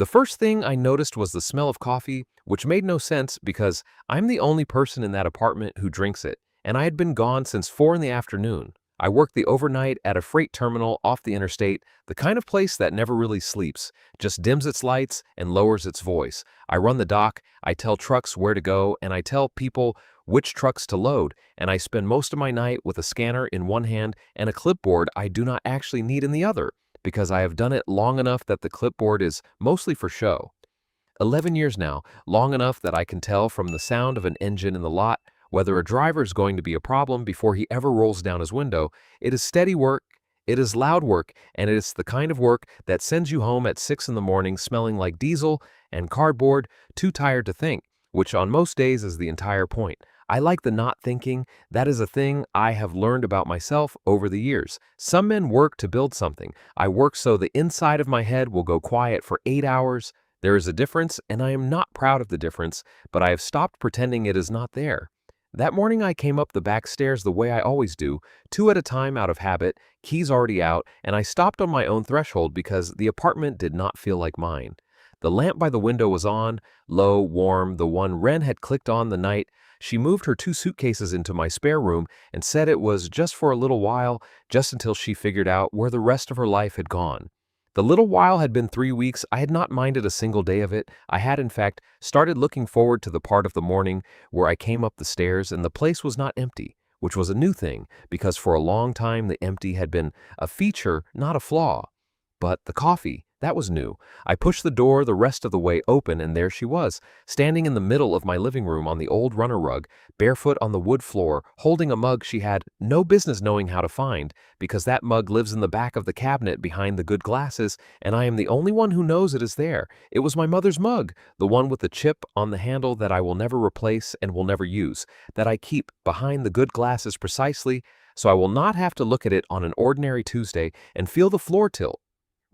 The first thing I noticed was the smell of coffee, which made no sense because I'm the only person in that apartment who drinks it, and I had been gone since 4 in the afternoon. I worked the overnight at a freight terminal off the interstate, the kind of place that never really sleeps, just dims its lights and lowers its voice. I run the dock, I tell trucks where to go, and I tell people which trucks to load, and I spend most of my night with a scanner in one hand and a clipboard I do not actually need in the other, because I have done it long enough that the clipboard is mostly for show. 11 years now, long enough that I can tell from the sound of an engine in the lot whether a driver is going to be a problem before he ever rolls down his window. It is steady work, it is loud work, and it is the kind of work that sends you home at 6 in the morning smelling like diesel and cardboard, too tired to think, which on most days is the entire point. I like the not thinking. That is a thing I have learned about myself over the years. Some men work to build something. I work so the inside of my head will go quiet for 8 hours. There is a difference, and I am not proud of the difference, but I have stopped pretending it is not there. That morning I came up the back stairs the way I always do, 2 at a time out of habit, keys already out, and I stopped on my own threshold because the apartment did not feel like mine. The lamp by the window was on, low, warm, the one Wren had clicked on the night she moved her 2 suitcases into my spare room and said it was just for a little while, just until she figured out where the rest of her life had gone. The little while had been 3 weeks. I had not minded a single day of it. I had, in fact, started looking forward to the part of the morning where I came up the stairs and the place was not empty, which was a new thing, because for a long time the empty had been a feature, not a flaw. But the coffee, that was new. I pushed the door the rest of the way open, and there she was, standing in the middle of my living room on the old runner rug, barefoot on the wood floor, holding a mug she had no business knowing how to find, because that mug lives in the back of the cabinet behind the good glasses, and I am the only one who knows it is there. It was my mother's mug, the one with the chip on the handle that I will never replace and will never use, that I keep behind the good glasses precisely so I will not have to look at it on an ordinary Tuesday and feel the floor tilt.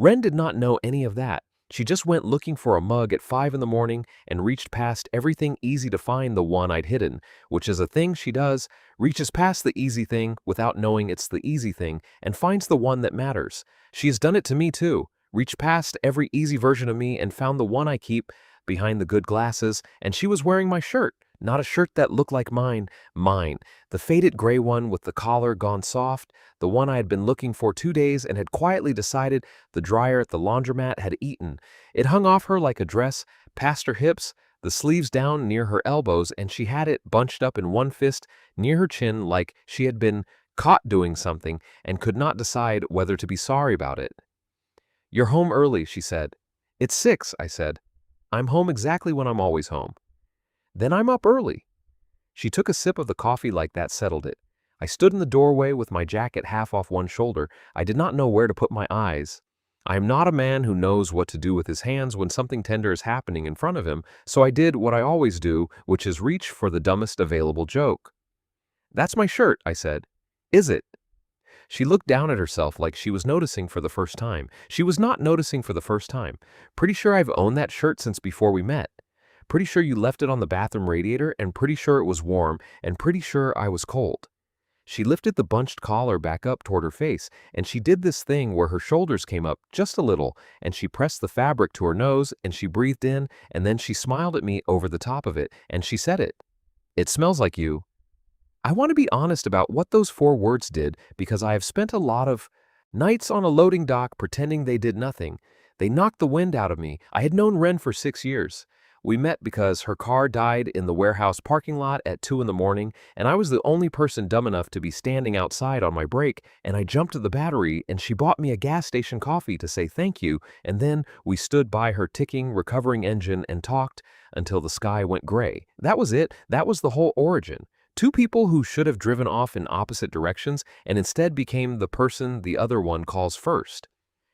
Wren did not know any of that. She just went looking for a mug at 5 in the morning and reached past everything easy to find the one I'd hidden, which is a thing she does, reaches past the easy thing without knowing it's the easy thing and finds the one that matters. She has done it to me too, reached past every easy version of me and found the one I keep behind the good glasses, and she was wearing my shirt. Not a shirt that looked like mine, the faded gray one with the collar gone soft, the one I had been looking for 2 days and had quietly decided the dryer at the laundromat had eaten. It hung off her like a dress, past her hips, the sleeves down near her elbows, and she had it bunched up in one fist near her chin like she had been caught doing something and could not decide whether to be sorry about it. "You're home early," she said. "It's 6," I said. "I'm home exactly when I'm always home." "Then I'm up early." She took a sip of the coffee like that settled it. I stood in the doorway with my jacket half off one shoulder. I did not know where to put my eyes. I am not a man who knows what to do with his hands when something tender is happening in front of him, so I did what I always do, which is reach for the dumbest available joke. "That's my shirt," I said. "Is it?" She looked down at herself like she was noticing for the first time. She was not noticing for the first time. "Pretty sure I've owned that shirt since before we met. Pretty sure you left it on the bathroom radiator, and pretty sure it was warm, and pretty sure I was cold." She lifted the bunched collar back up toward her face, and she did this thing where her shoulders came up just a little, and she pressed the fabric to her nose, and she breathed in, and then she smiled at me over the top of it, and she said it. "It smells like you." I want to be honest about what those 4 words did because I have spent a lot of nights on a loading dock pretending they did nothing. They knocked the wind out of me. I had known Wren for 6 years. We met because her car died in the warehouse parking lot at 2 in the morning, and I was the only person dumb enough to be standing outside on my break, and I jumped to the battery, and she bought me a gas station coffee to say thank you, and then we stood by her ticking, recovering engine and talked until the sky went gray. That was it. That was the whole origin. 2 people who should have driven off in opposite directions and instead became the person the other one calls first.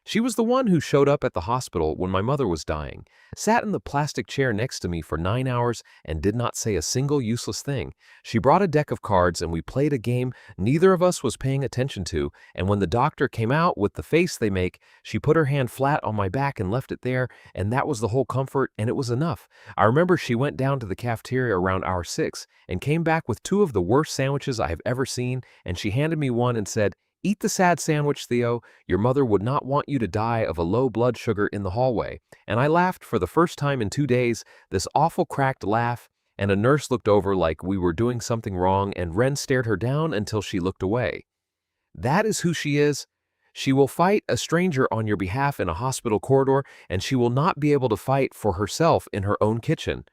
She was the one who showed up at the hospital when my mother was dying, sat in the plastic chair next to me for 9 hours and did not say a single useless thing. She brought a deck of cards and we played a game neither of us was paying attention to, and when the doctor came out with the face they make, she put her hand flat on my back and left it there, and that was the whole comfort, and it was enough. I remember she went down to the cafeteria around hour 6 and came back with 2 of the worst sandwiches I have ever seen, and she handed me one and said, Eat the sad sandwich, Theo. Your mother would not want you to die of a low blood sugar in the hallway. And I laughed for the first time in 2 days, this awful cracked laugh, and a nurse looked over like we were doing something wrong, and Wren stared her down until she looked away. That is who she is. She will fight a stranger on your behalf in a hospital corridor, and she will not be able to fight for herself in her own kitchen.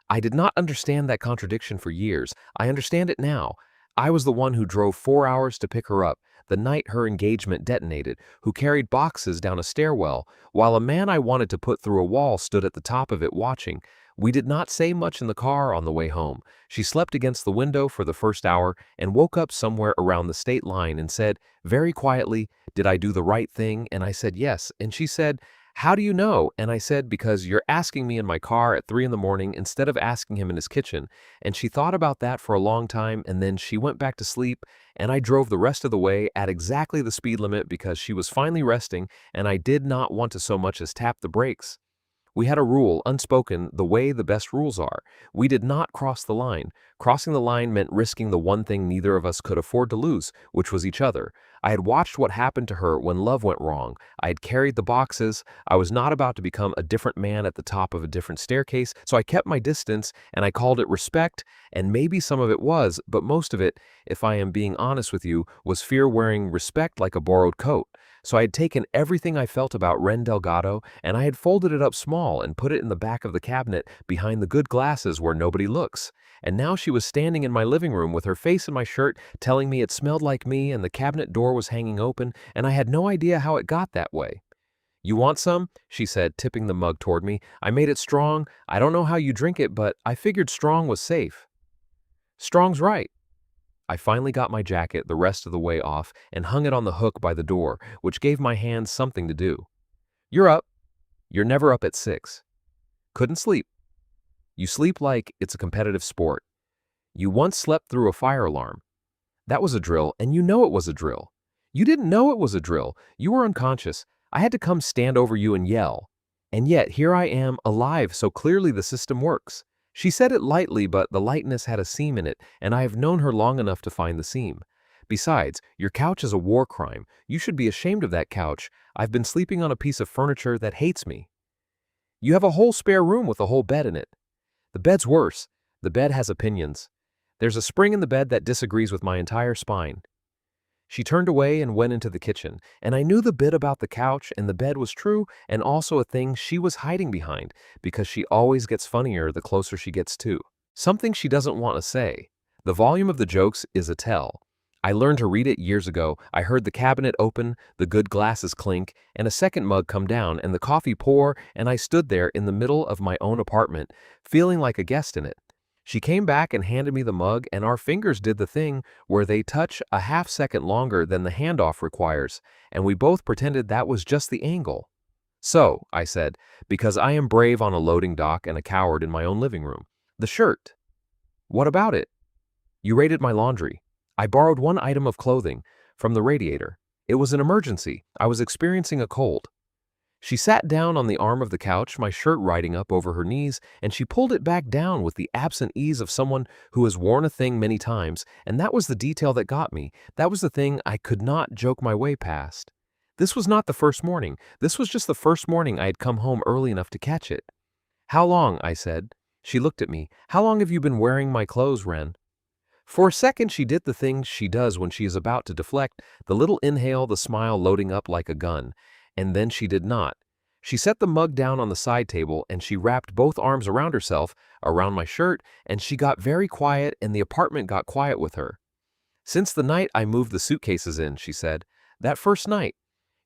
I did not understand that contradiction for years. I understand it now. I was the one who drove 4 hours to pick her up the night her engagement detonated, who carried boxes down a stairwell, while a man I wanted to put through a wall stood at the top of it watching. We did not say much in the car on the way home. She slept against the window for the first hour and woke up somewhere around the state line and said, very quietly, "Did I do the right thing?" And I said, "Yes." And she said, "How do you know?" And I said, "Because you're asking me in my car at 3 in the morning instead of asking him in his kitchen." And she thought about that for a long time, and then she went back to sleep, and I drove the rest of the way at exactly the speed limit because she was finally resting, and I did not want to so much as tap the brakes. We had a rule, unspoken, the way the best rules are. We did not cross the line. Crossing the line meant risking the one thing neither of us could afford to lose, which was each other. I had watched what happened to her when love went wrong. I had carried the boxes. I was not about to become a different man at the top of a different staircase, so I kept my distance, and I called it respect, and maybe some of it was, but most of it, if I am being honest with you, was fear wearing respect like a borrowed coat. So I had taken everything I felt about Wren Delgado, and I had folded it up small and put it in the back of the cabinet behind the good glasses where nobody looks. And now she was standing in my living room with her face in my shirt, telling me it smelled like me and the cabinet door was hanging open, and I had no idea how it got that way. "You want some?" she said, tipping the mug toward me. "I made it strong. I don't know how you drink it, but I figured strong was safe." "Strong's right." I finally got my jacket the rest of the way off and hung it on the hook by the door, which gave my hands something to do. "You're up." "You're never up at 6. "Couldn't sleep." "You sleep like it's a competitive sport." "You once slept through a fire alarm." "That was a drill, and you know it was a drill." "You didn't know it was a drill. You were unconscious. I had to come stand over you and yell. And yet here I am, alive, so clearly the system works." She said it lightly, but the lightness had a seam in it, and I have known her long enough to find the seam. "Besides, your couch is a war crime. You should be ashamed of that couch. I've been sleeping on a piece of furniture that hates me." "You have a whole spare room with a whole bed in it." "The bed's worse. The bed has opinions. There's a spring in the bed that disagrees with my entire spine." She turned away and went into the kitchen, and I knew the bit about the couch and the bed was true and also a thing she was hiding behind, because she always gets funnier the closer she gets to. Something she doesn't want to say. The volume of the jokes is a tell. I learned to read it years ago. I heard the cabinet open, the good glasses clink, and a second mug come down and the coffee pour, and I stood there in the middle of my own apartment, feeling like a guest in it. She came back and handed me the mug, and our fingers did the thing where they touch a half-second longer than the handoff requires, and we both pretended that was just the angle. "So," I said, because I am brave on a loading dock and a coward in my own living room. "The shirt." "What about it?" "You raided my laundry. I borrowed one item of clothing from the radiator. It was an emergency. I was experiencing a cold." She sat down on the arm of the couch, my shirt riding up over her knees, and she pulled it back down with the absent ease of someone who has worn a thing many times, and that was the detail that got me. That was the thing I could not joke my way past. This was not the first morning. This was just the first morning I had come home early enough to catch it. "How long?" I said. She looked at me. "How long have you been wearing my clothes, Wren?" For a second she did the thing she does when she is about to deflect, the little inhale, the smile loading up like a gun. And then she did not. She set the mug down on the side table and she wrapped both arms around herself, around my shirt, and she got very quiet and the apartment got quiet with her. "Since the night I moved the suitcases in," she said. "That first night.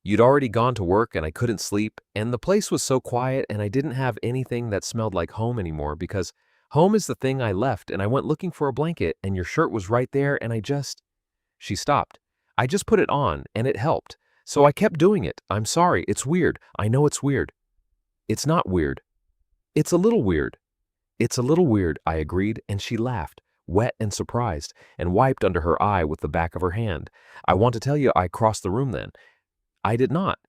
You'd already gone to work and I couldn't sleep, and the place was so quiet and I didn't have anything that smelled like home anymore because home is the thing I left, and I went looking for a blanket and your shirt was right there and I just—" She stopped. "I just put it on and it helped. So I kept doing it. I'm sorry, it's weird. I know it's weird." "It's not weird." "It's a little weird." "It's a little weird," I agreed, and she laughed, wet and surprised, and wiped under her eye with the back of her hand. "I want to tell you I crossed the room then." I did not.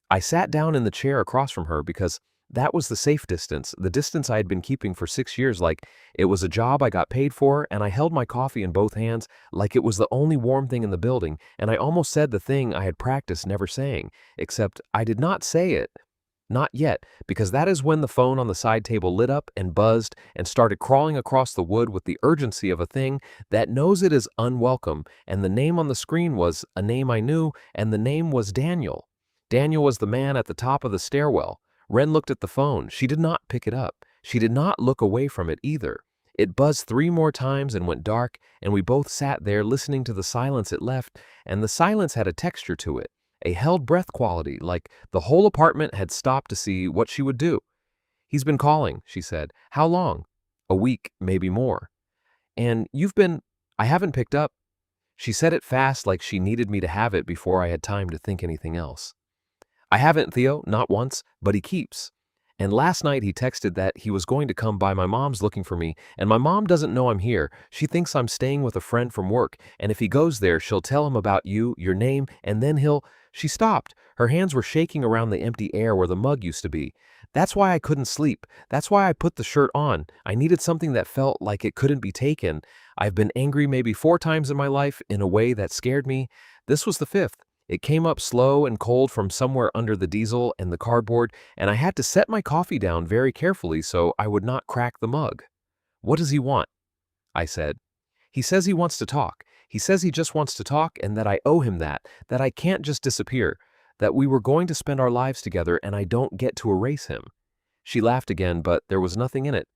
I sat down in the chair across from her because That was the safe distance, the distance I had been keeping for 6 years, like it was a job I got paid for, and I held my coffee in both hands like it was the only warm thing in the building, and I almost said the thing I had practiced never saying, except I did not say it. Not yet, because that is when the phone on the side table lit up and buzzed and started crawling across the wood with the urgency of a thing that knows it is unwelcome, and the name on the screen was a name I knew, and the name was Daniel. Daniel was the man at the top of the stairwell. Wren looked at the phone. She did not pick it up. She did not look away from it either. It buzzed 3 more times and went dark, and we both sat there listening to the silence it left, and the silence had a texture to it, a held breath quality, like the whole apartment had stopped to see what she would do. "He's been calling," she said. "How long?" "A week, maybe more." "And you've been—" "I haven't picked up." She said it fast, like she needed me to have it before I had time to think anything else. "I haven't, Theo, not once, but he keeps. And last night he texted that he was going to come by. My mom's looking for me, and my mom doesn't know I'm here. She thinks I'm staying with a friend from work, and if he goes there, she'll tell him about you, your name, and then he'll—" She stopped. Her hands were shaking around the empty air where the mug used to be. "That's why I couldn't sleep. That's why I put the shirt on. I needed something that felt like it couldn't be taken. I've been angry maybe 4 times in my life in a way that scared me. This was the fifth. It came up slow and cold from somewhere under the diesel and the cardboard, and I had to set my coffee down very carefully so I would not crack the mug." "What does he want?" I said. "He says he wants to talk. He says he just wants to talk, and that I owe him that I can't just disappear, that we were going to spend our lives together and I don't get to erase him." She laughed again, but there was nothing in it.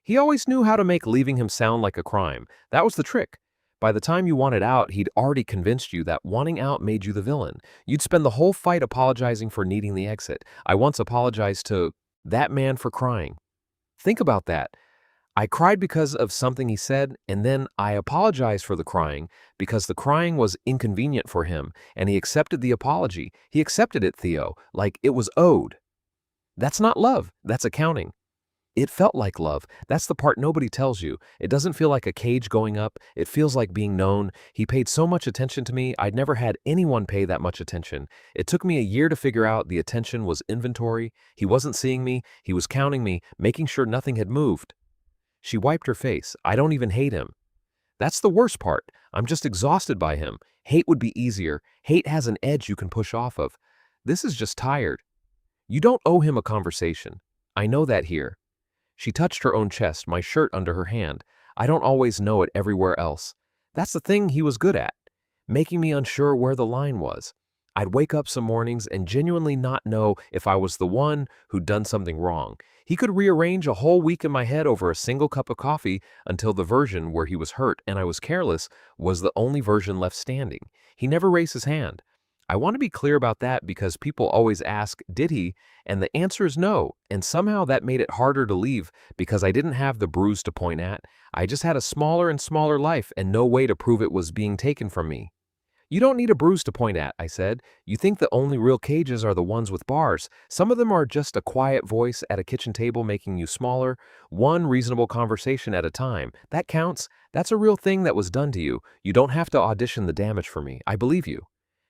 "He always knew how to make leaving him sound like a crime. That was the trick. By the time you wanted out, he'd already convinced you that wanting out made you the villain. You'd spend the whole fight apologizing for needing the exit. I once apologized to that man for crying. Think about that. I cried because of something he said, and then I apologized for the crying because the crying was inconvenient for him, and he accepted the apology. He accepted it, Theo, like it was owed. That's not love. That's accounting. It felt like love. That's the part nobody tells you. It doesn't feel like a cage going up. It feels like being known. He paid so much attention to me. I'd never had anyone pay that much attention. It took me a year to figure out the attention was inventory. He wasn't seeing me. He was counting me, making sure nothing had moved." She wiped her face. "I don't even hate him. That's the worst part. I'm just exhausted by him. Hate would be easier. Hate has an edge you can push off of. This is just tired. You don't owe him a conversation. I know that here." She touched her own chest, my shirt under her hand. "I don't always know it everywhere else. That's the thing he was good at, making me unsure where the line was. I'd wake up some mornings and genuinely not know if I was the one who'd done something wrong. He could rearrange a whole week in my head over a single cup of coffee until the version where he was hurt and I was careless was the only version left standing. He never raised his hand. I want to be clear about that because people always ask, did he? And the answer is no, and somehow that made it harder to leave because I didn't have the bruise to point at. I just had a smaller and smaller life and no way to prove it was being taken from me. "You don't need a bruise to point at," I said. "You think the only real cages are the ones with bars. Some of them are just a quiet voice at a kitchen table making you smaller, one reasonable conversation at a time. That counts. That's a real thing that was done to you. You don't have to audition the damage for me. I believe you."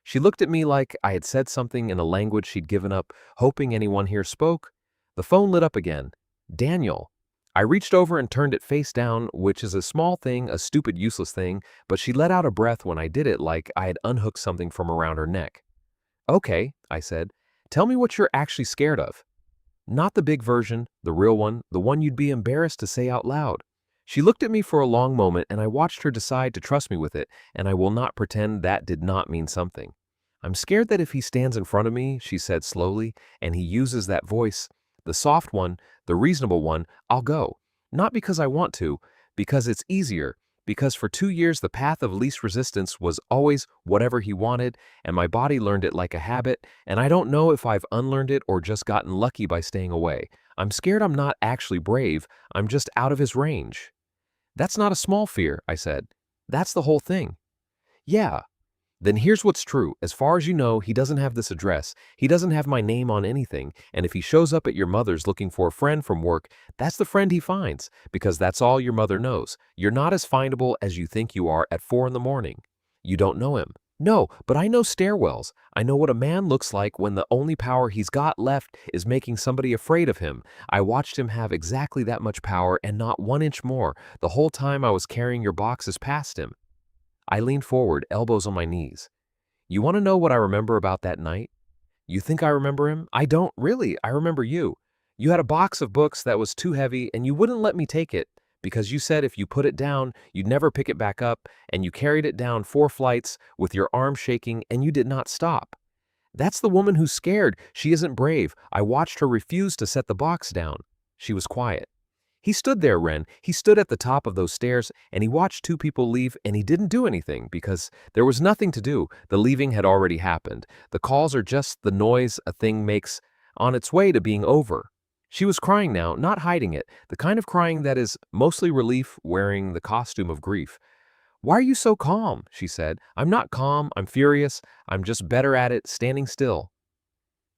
She looked at me like I had said something in a language she'd given up, hoping anyone here spoke. The phone lit up again. "Daniel." I reached over and turned it face down, which is a small thing, a stupid, useless thing, but she let out a breath when I did it like I had unhooked something from around her neck. "Okay," I said. "Tell me what you're actually scared of." "Not the big version, the real one, the one you'd be embarrassed to say out loud." She looked at me for a long moment, and I watched her decide to trust me with it, and I will not pretend that did not mean something. "I'm scared that if he stands in front of me," she said slowly, "and he uses that voice, the soft one, the reasonable one, I'll go. Not because I want to, because it's easier, because for 2 years the path of least resistance was always whatever he wanted, and my body learned it like a habit, and I don't know if I've unlearned it or just gotten lucky by staying away. I'm scared I'm not actually brave, I'm just out of his range." "That's not a small fear," I said. "That's the whole thing." "Yeah. Then here's what's true. As far as you know, he doesn't have this address. He doesn't have my name on anything. And if he shows up at your mother's looking for a friend from work, that's the friend he finds, because that's all your mother knows. You're not as findable as you think you are at 4 in the morning. You don't know him. No, but I know stairwells. I know what a man looks like when the only power he's got left is making somebody afraid of him. I watched him have exactly that much power and not 1 inch more the whole time I was carrying your boxes past him. I leaned forward, elbows on my knees. You want to know what I remember about that night? You think I remember him? I don't, really. I remember you. You had a box of books that was too heavy and you wouldn't let me take it because you said if you put it down, you'd never pick it back up, and you carried it down 4 flights with your arm shaking and you did not stop. That's the woman who's scared. She isn't brave. I watched her refuse to set the box down. She was quiet. He stood there, Wren. He stood at the top of those stairs, and he watched 2 people leave, and he didn't do anything because there was nothing to do. The leaving had already happened. The calls are just the noise a thing makes on its way to being over. She was crying now, not hiding it, the kind of crying that is mostly relief wearing the costume of grief. Why are you so calm? She said. I'm not calm. I'm furious. I'm just better at it, standing still.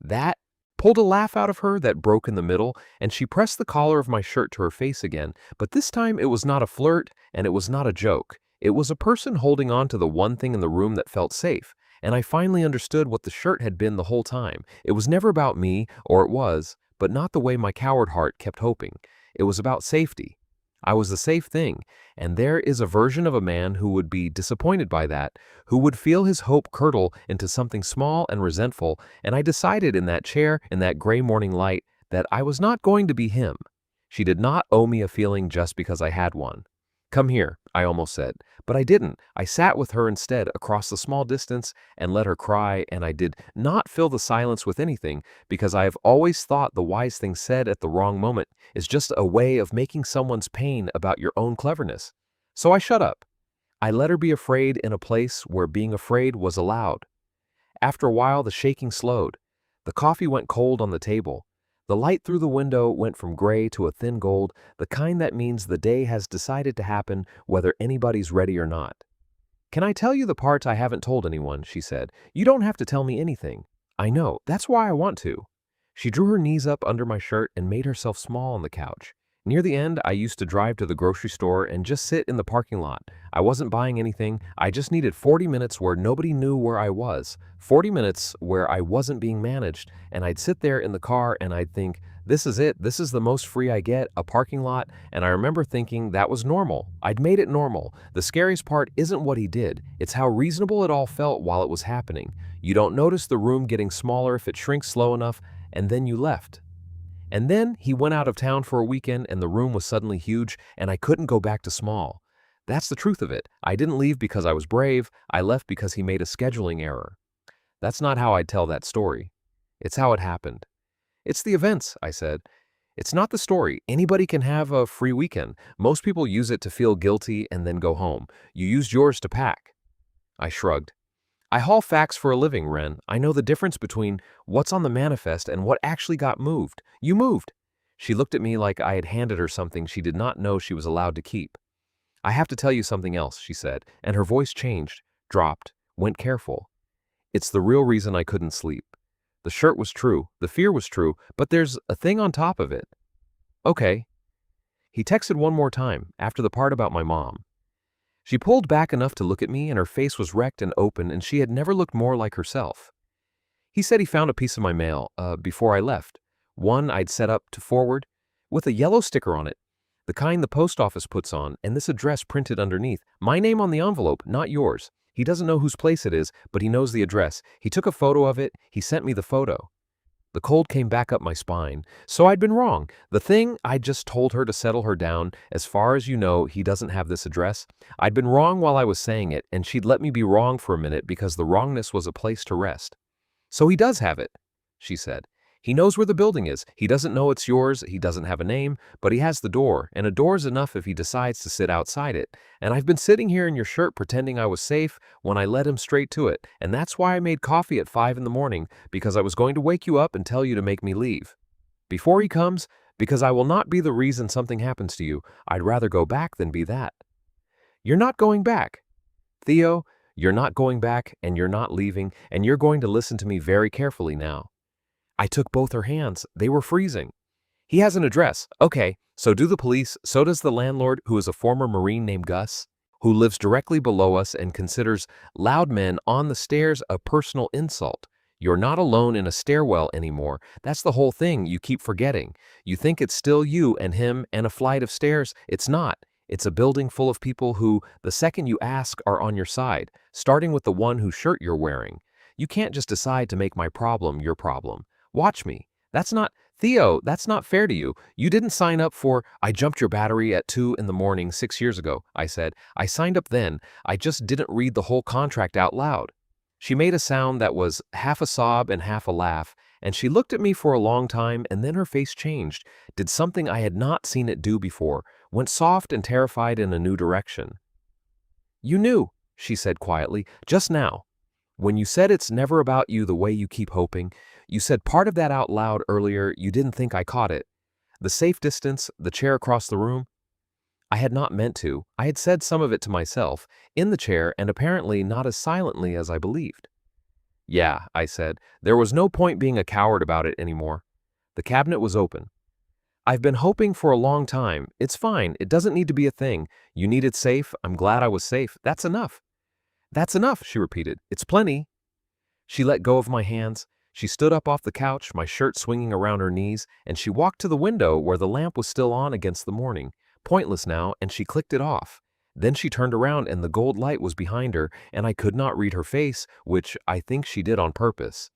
That pulled a laugh out of her that broke in the middle, and she pressed the collar of my shirt to her face again, but this time it was not a flirt, and it was not a joke. It was a person holding on to the one thing in the room that felt safe, and I finally understood what the shirt had been the whole time. It was never about me, or it was, but not the way my coward heart kept hoping. It was about safety. I was the safe thing, and there is a version of a man who would be disappointed by that, who would feel his hope curdle into something small and resentful, and I decided in that chair, in that gray morning light, that I was not going to be him. She did not owe me a feeling just because I had one. Come here, I almost said, but I didn't. I sat with her instead across the small distance and let her cry, and I did not fill the silence with anything because I have always thought the wise thing said at the wrong moment is just a way of making someone's pain about your own cleverness. So I shut up. I let her be afraid in a place where being afraid was allowed. After a while, the shaking slowed. The coffee went cold on the table. The light through the window went from gray to a thin gold, the kind that means the day has decided to happen whether anybody's ready or not. Can I tell you the parts I haven't told anyone? She said. You don't have to tell me anything. I know. That's why I want to. She drew her knees up under my shirt and made herself small on the couch. Near the end, I used to drive to the grocery store and just sit in the parking lot. I wasn't buying anything. I just needed 40 minutes where nobody knew where I was. 40 minutes where I wasn't being managed, and I'd sit there in the car and I'd think, this is it. This is the most free I get, a parking lot. And I remember thinking that was normal. I'd made it normal. The scariest part isn't what he did. It's how reasonable it all felt while it was happening. You don't notice the room getting smaller if it shrinks slow enough, and then you left. And then he went out of town for a weekend and the room was suddenly huge and I couldn't go back to small. That's the truth of it. I didn't leave because I was brave. I left because he made a scheduling error. That's not how I'd tell that story. It's how it happened. It's the events, I said. It's not the story. Anybody can have a free weekend. Most people use it to feel guilty and then go home. You used yours to pack. I shrugged. I haul facts for a living, Wren. I know the difference between what's on the manifest and what actually got moved. You moved. She looked at me like I had handed her something she did not know she was allowed to keep. I have to tell you something else, she said, and her voice changed, dropped, went careful. It's the real reason I couldn't sleep. The shirt was true, the fear was true, but there's a thing on top of it. Okay. He texted one more time, after the part about my mom. She pulled back enough to look at me, and her face was wrecked and open, and she had never looked more like herself. He said he found a piece of my mail, before I left. One I'd set up to forward, with a yellow sticker on it, the kind the post office puts on, and this address printed underneath. My name on the envelope, not yours. He doesn't know whose place it is, but he knows the address. He took a photo of it. He sent me the photo. The cold came back up my spine. So I'd been wrong. The thing I'd just told her to settle her down, as far as you know, he doesn't have this address. I'd been wrong while I was saying it, and she'd let me be wrong for a minute because the wrongness was a place to rest. So he does have it, she said. He knows where the building is. He doesn't know it's yours. He doesn't have a name, but he has the door, and a door's enough if he decides to sit outside it. And I've been sitting here in your shirt pretending I was safe when I led him straight to it, and that's why I made coffee at 5 in the morning, because I was going to wake you up and tell you to make me leave. Before he comes, because I will not be the reason something happens to you. I'd rather go back than be that. You're not going back. Theo, you're not going back, and you're not leaving, and you're going to listen to me very carefully now. I took both her hands. They were freezing. He has an address. Okay, so do the police, so does the landlord, who is a former Marine named Gus. who lives directly below us and considers loud men on the stairs a personal insult. You're not alone in a stairwell anymore. That's the whole thing you keep forgetting. You think it's still you and him and a flight of stairs. It's not. It's a building full of people who, the second you ask, are on your side, starting with the one whose shirt you're wearing. You can't just decide to make my problem your problem. Watch me. Theo, that's not fair to you. You didn't sign up for, I jumped your battery at 2 in the morning 6 years ago, I said. I signed up then. I just didn't read the whole contract out loud. She made a sound that was half a sob and half a laugh, and she looked at me for a long time, and then her face changed, did something I had not seen it do before, went soft and terrified in a new direction. You knew, she said quietly, just now. When you said it's never about you the way you keep hoping, you said part of that out loud earlier. You didn't think I caught it. The safe distance, the chair across the room. I had not meant to. I had said some of it to myself, in the chair, and apparently not as silently as I believed. Yeah, I said. There was no point being a coward about it anymore. The cabinet was open. I've been hoping for a long time. It's fine. It doesn't need to be a thing. You need it safe. I'm glad I was safe. That's enough. That's enough, she repeated. It's plenty. She let go of my hands. She stood up off the couch, my shirt swinging around her knees, and she walked to the window where the lamp was still on against the morning, pointless now, and she clicked it off. Then she turned around and the gold light was behind her, and I could not read her face, which I think she did on purpose.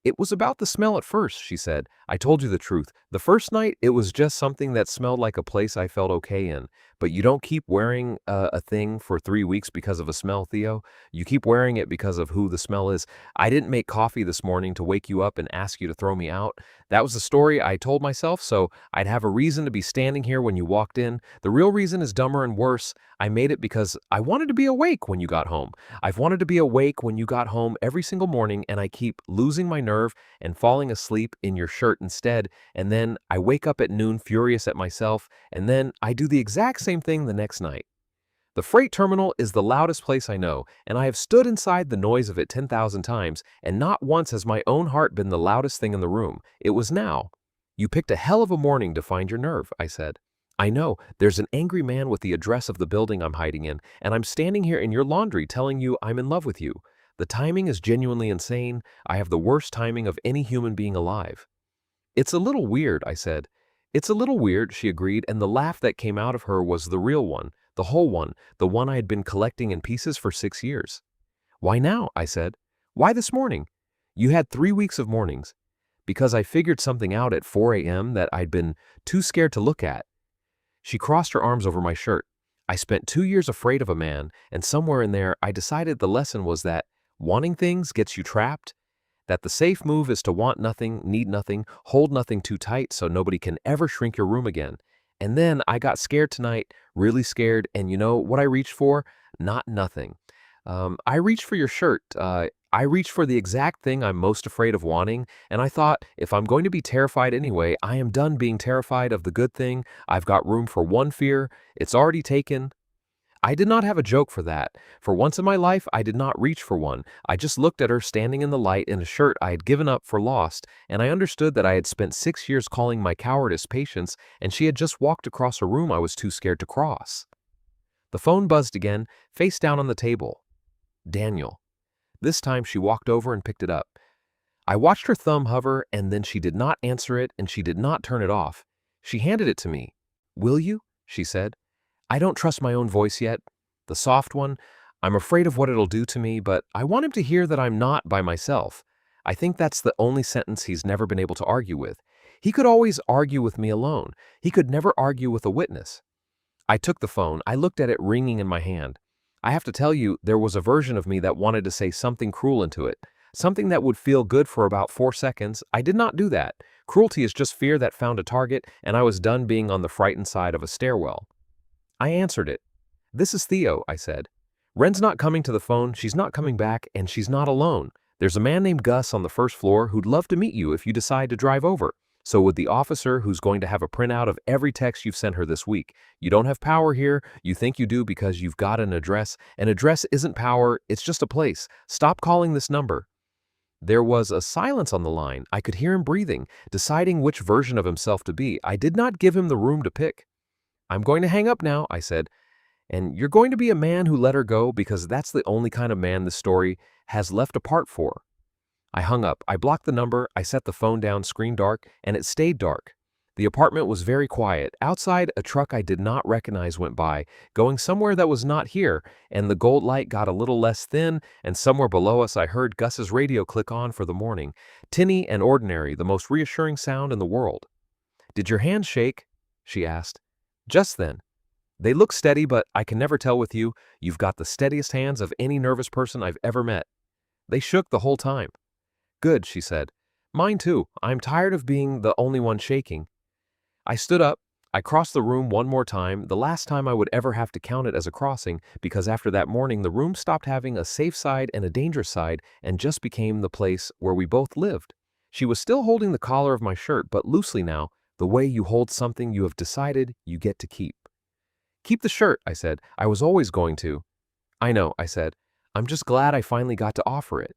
It was about the smell at first, she said. I told you the truth. The first night, it was just something that smelled like a place I felt okay in. But you don't keep wearing a thing for 3 weeks because of a smell, Theo. You keep wearing it because of who the smell is. I didn't make coffee this morning to wake you up and ask you to throw me out. That was the story I told myself, so I'd have a reason to be standing here when you walked in. The real reason is dumber and worse. I made it because I wanted to be awake when you got home. I've wanted to be awake when you got home every single morning, and I keep losing my nerve and falling asleep in your shirt instead, and then I wake up at noon furious at myself, and then I do the exact same thing the next night. The freight terminal is the loudest place I know, and I have stood inside the noise of it 10,000 times, and not once has my own heart been the loudest thing in the room. It was now. You picked a hell of a morning to find your nerve, I said. I know, there's an angry man with the address of the building I'm hiding in, and I'm standing here in your laundry telling you I'm in love with you. The timing is genuinely insane. I have the worst timing of any human being alive. It's a little weird, I said. It's a little weird, she agreed, and the laugh that came out of her was the real one, the whole one, the one I had been collecting in pieces for 6 years. Why now? I said. Why this morning? You had 3 weeks of mornings. Because I figured something out at 4 a.m. that I'd been too scared to look at. She crossed her arms over my shirt. I spent 2 years afraid of a man, and somewhere in there I decided the lesson was that wanting things gets you trapped, that the safe move is to want nothing, need nothing, hold nothing too tight so nobody can ever shrink your room again. And then I got scared tonight, really scared, and you know what I reached for? Not nothing. I reached for your shirt. I reached for the exact thing I'm most afraid of wanting, and I thought, if I'm going to be terrified anyway, I am done being terrified of the good thing. I've got room for one fear. It's already taken. I did not have a joke for that. For once in my life, I did not reach for one. I just looked at her standing in the light in a shirt I had given up for lost, and I understood that I had spent 6 years calling my cowardice patience, and she had just walked across a room I was too scared to cross. The phone buzzed again, face down on the table. Daniel. This time she walked over and picked it up. I watched her thumb hover, and then she did not answer it, and she did not turn it off. She handed it to me. Will you? She said. I don't trust my own voice yet. The soft one. I'm afraid of what it'll do to me, but I want him to hear that I'm not by myself. I think that's the only sentence he's never been able to argue with. He could always argue with me alone. He could never argue with a witness. I took the phone. I looked at it ringing in my hand. I have to tell you, there was a version of me that wanted to say something cruel into it. Something that would feel good for about 4 seconds. I did not do that. Cruelty is just fear that found a target, and I was done being on the frightened side of a stairwell. I answered it. This is Theo, I said. Wren's not coming to the phone, she's not coming back, and she's not alone. There's a man named Gus on the first floor who'd love to meet you if you decide to drive over. So would the officer who's going to have a printout of every text you've sent her this week. You don't have power here. You think you do because you've got an address. An address isn't power, it's just a place. Stop calling this number. There was a silence on the line. I could hear him breathing, deciding which version of himself to be. I did not give him the room to pick. I'm going to hang up now, I said. And you're going to be a man who let her go because that's the only kind of man the story has left apart for. I hung up. I blocked the number. I set the phone down, screen dark, and it stayed dark. The apartment was very quiet. Outside, a truck I did not recognize went by, going somewhere that was not here, and the gold light got a little less thin, and somewhere below us I heard Gus's radio click on for the morning. Tinny and ordinary, the most reassuring sound in the world. "Did your hands shake?" she asked. Just then. "They look steady, but I can never tell with you. You've got the steadiest hands of any nervous person I've ever met." They shook the whole time. "Good," she said. "Mine too. I'm tired of being the only one shaking." I stood up. I crossed the room one more time, the last time I would ever have to count it as a crossing, because after that morning the room stopped having a safe side and a dangerous side and just became the place where we both lived. She was still holding the collar of my shirt, but loosely now, the way you hold something you have decided you get to keep. "Keep the shirt," I said. "I was always going to." "I know," I said. "I'm just glad I finally got to offer it."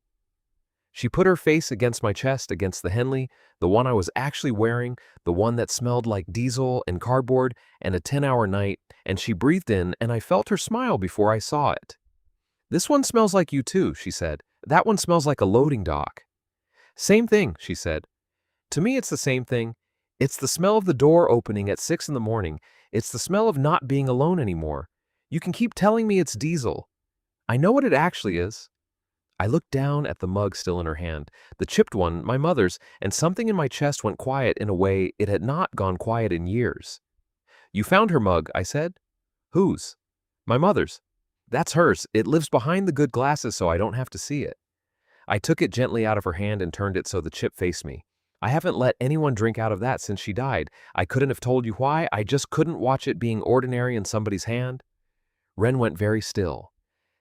She put her face against my chest, against the Henley, the one I was actually wearing, the one that smelled like diesel and cardboard and a 10-hour night, and she breathed in, and I felt her smile before I saw it. "This one smells like you too," she said. "That one smells like a loading dock." "Same thing," she said. "To me it's the same thing. It's the smell of the door opening at 6 in the morning. It's the smell of not being alone anymore. You can keep telling me it's diesel. I know what it actually is." I looked down at the mug still in her hand, the chipped one, my mother's, and something in my chest went quiet in a way it had not gone quiet in years. "You found her mug," I said. "Whose?" "My mother's." "That's hers. It lives behind the good glasses so I don't have to see it." I took it gently out of her hand and turned it so the chip faced me. "I haven't let anyone drink out of that since she died. I couldn't have told you why. I just couldn't watch it being ordinary in somebody's hand." Wren went very still.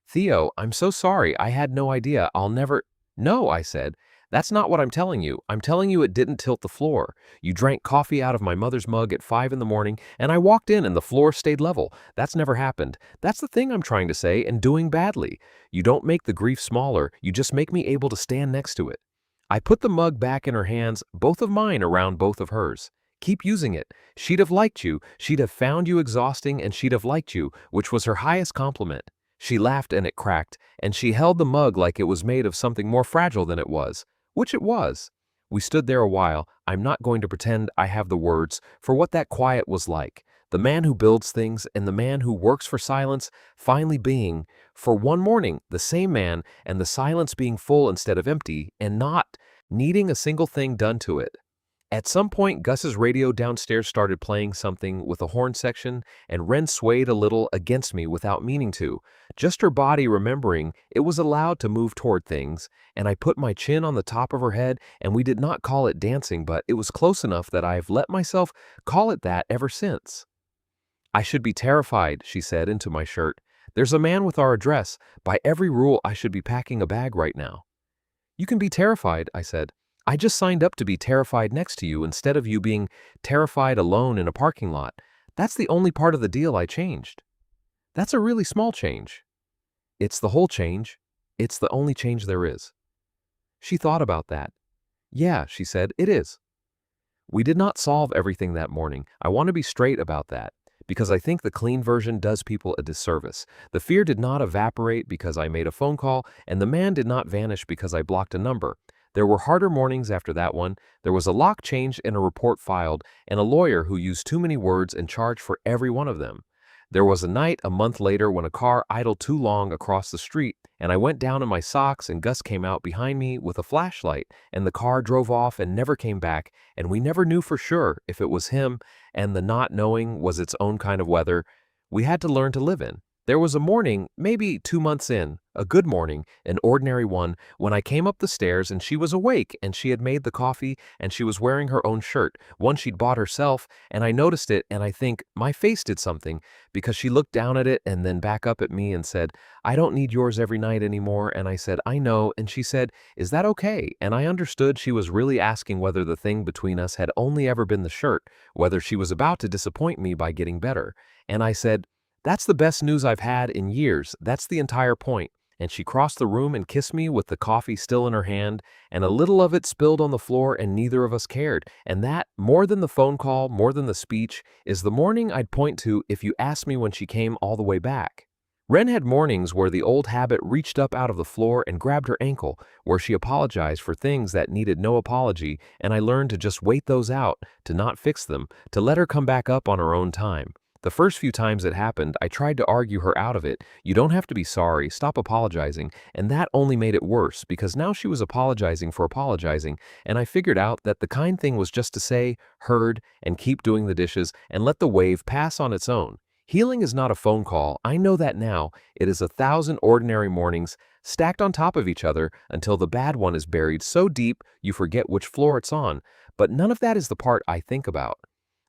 "Theo, I'm so sorry. I had no idea. I'll never—" "No," I said. "That's not what I'm telling you. I'm telling you it didn't tilt the floor. You drank coffee out of my mother's mug at 5 in the morning, and I walked in and the floor stayed level. That's never happened. That's the thing I'm trying to say, and doing badly. You don't make the grief smaller. You just make me able to stand next to it." I put the mug back in her hands, both of mine around both of hers. "Keep using it. She'd have liked you. She'd have found you exhausting, and she'd have liked you, which was her highest compliment." She laughed and it cracked, and she held the mug like it was made of something more fragile than it was, which it was. We stood there a while. I'm not going to pretend I have the words for what that quiet was like. The man who builds things and the man who works for silence finally being, for one morning, the same man, and the silence being full instead of empty, and not needing a single thing done to it. At some point, Gus's radio downstairs started playing something with a horn section, and Wren swayed a little against me without meaning to, just her body remembering it was allowed to move toward things, and I put my chin on the top of her head, and we did not call it dancing, but it was close enough that I've let myself call it that ever since. "I should be terrified," she said into my shirt. "There's a man with our address. By every rule, I should be packing a bag right now." "You can be terrified," I said. "I just signed up to be terrified next to you instead of you being terrified alone in a parking lot. That's the only part of the deal I changed." "That's a really small change." "It's the whole change. It's the only change there is." She thought about that. "Yeah," she said, "it is." We did not solve everything that morning. I want to be straight about that, because I think the clean version does people a disservice. The fear did not evaporate because I made a phone call, and the man did not vanish because I blocked a number. There were harder mornings after that one. There was a lock changed and a report filed, and a lawyer who used too many words and charged for every one of them. There was a night a month later when a car idled too long across the street, and I went down in my socks, and Gus came out behind me with a flashlight, and the car drove off and never came back, and we never knew for sure if it was him, and the not knowing was its own kind of weather we had to learn to live in. There was a morning, maybe 2 months in, a good morning, an ordinary one, when I came up the stairs and she was awake and she had made the coffee and she was wearing her own shirt, one she'd bought herself, and I noticed it and I think my face did something because she looked down at it and then back up at me and said, "I don't need yours every night anymore," and I said, "I know," and she said, "Is that okay?" And I understood she was really asking whether the thing between us had only ever been the shirt, whether she was about to disappoint me by getting better. And I said, "That's the best news I've had in years. That's the entire point. and she crossed the room and kissed me with the coffee still in her hand, and a little of it spilled on the floor and neither of us cared. And that, more than the phone call, more than the speech, is the morning I'd point to if you asked me when she came all the way back. Wren had mornings where the old habit reached up out of the floor and grabbed her ankle, where she apologized for things that needed no apology, and I learned to just wait those out, to not fix them, to let her come back up on her own time. The first few times it happened, I tried to argue her out of it. You don't have to be sorry, stop apologizing, and that only made it worse because now she was apologizing for apologizing, and I figured out that the kind thing was just to say, heard, and keep doing the dishes and let the wave pass on its own. Healing is not a phone call, I know that now. It is 1,000 ordinary mornings stacked on top of each other until the bad one is buried so deep you forget which floor it's on. But none of that is the part I think about.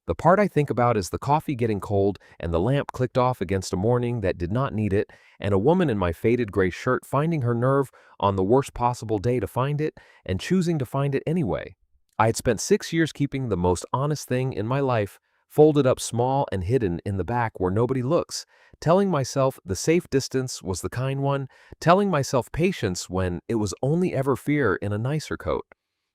The part I think about is the coffee getting cold and the lamp clicked off against a morning that did not need it, and a woman in my faded gray shirt finding her nerve on the worst possible day to find it and choosing to find it anyway. I had spent 6 years keeping the most honest thing in my life folded up small and hidden in the back where nobody looks, telling myself the safe distance was the kind one, telling myself patience when it was only ever fear in a nicer coat.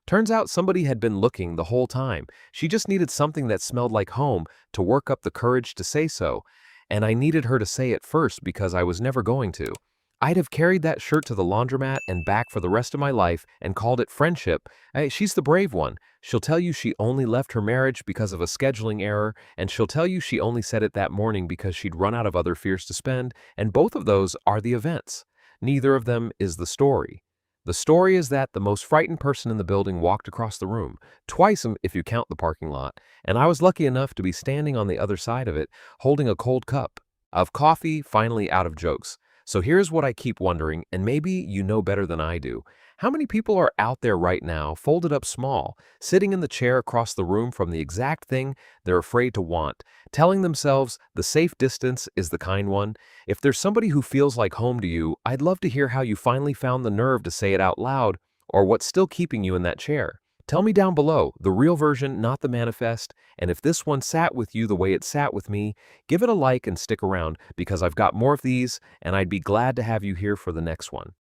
Turns out somebody had been looking the whole time. She just needed something that smelled like home to work up the courage to say so, and I needed her to say it first because I was never going to. I'd have carried that shirt to the laundromat and back for the rest of my life and called it friendship. Hey, she's the brave one. She'll tell you she only left her marriage because of a scheduling error, and she'll tell you she only said it that morning because she'd run out of other fears to spend, and both of those are the events. Neither of them is the story. The story is that the most frightened person in the building walked across the room, twice if you count the parking lot, and I was lucky enough to be standing on the other side of it, holding a cold cup of coffee, finally out of jokes. So here's what I keep wondering, and maybe you know better than I do. How many people are out there right now, folded up small, sitting in the chair across the room from the exact thing they're afraid to want, telling themselves the safe distance is the kind one? If there's somebody who feels like home to you, I'd love to hear how you finally found the nerve to say it out loud, or what's still keeping you in that chair. Tell me down below, the real version, not the manifest, and if this one sat with you the way it sat with me, give it a like and stick around because I've got more of these and I'd be glad to have you here for the next one.